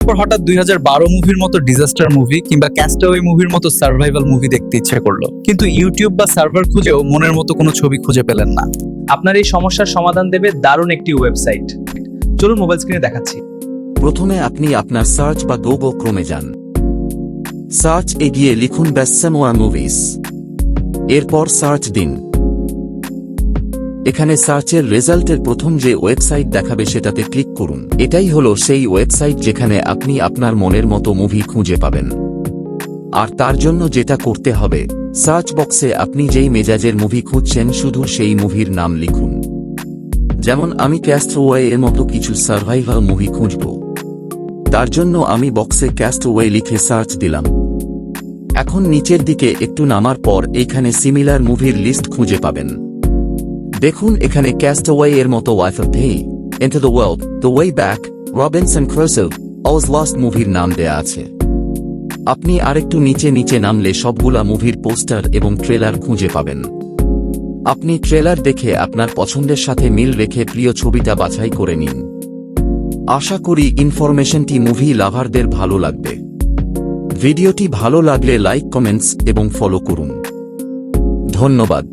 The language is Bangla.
পর হঠাৎ 2012 মুভির মতো ডিজাস্টার মুভি কিংবা ক্যাস্টাওয়ে মুভির মতো সার্ভাইভাল মুভি দেখতে ইচ্ছে করলো, কিন্তু ইউটিউব বা সার্ভার খুঁজেও মনের মতো কোনো ছবি খুঁজে পেলেন না। আপনার এই সমস্যার সমাধান দেবে দারুণ একটি ওয়েবসাইট। চলুন মোবাইল স্ক্রিনে দেখাচ্ছি। প্রথমে আপনি আপনার সার্চ বা গুগল ক্রোমে যান। সার্চ এ গিয়ে লিখুন বেসমেওয়া মুভিস। এরপর সার্চ দিন। এখানে সার্চের রেজাল্টের প্রথম যে ওয়েবসাইট দেখাবে সেটাতে ক্লিক করুন। এটাই হলো সেই ওয়েবসাইট যেখানে আপনি আপনার মনের মতো মুভি খুঁজে পাবেন। আর তার জন্য যেটা করতে হবে, সার্চ বক্সে আপনি যেই মেজাজের মুভি খুঁজছেন শুধু সেই মুভির নাম লিখুন। যেমন আমি ক্যাস্টওয়ে এর মতো কিছু সার্ভাইভাল মুভি খুঁজব, তার জন্য আমি বক্সে ক্যাস্টওয়ে লিখে সার্চ দিলাম। এখন নিচের দিকে একটু নামার পর এইখানে সিমিলার মুভির লিস্ট খুঁজে পাবেন। দেখুন এখানে ক্যাস্টওয়ে এর মতো ওয়াইফ অফ হে, into the world, the way back, Robinson Crusoe, all is lost মুভির নাম দেয়া আছে। আপনি আরেকটু নিচে নামলে সবগুলা মুভির পোস্টার এবং ট্রেলার খুঁজে পাবেন। আপনি ট্রেলার দেখে আপনার পছন্দের সাথে মিল রেখে প্রিয় ছবিটা বাছাই করে নিন। আশা করি ইনফরমেশনটি মুভি লাভারদের ভালো লাগবে। ভিডিওটি ভালো লাগলে লাইক, কমেন্টস এবং ফলো করুন। ধন্যবাদ।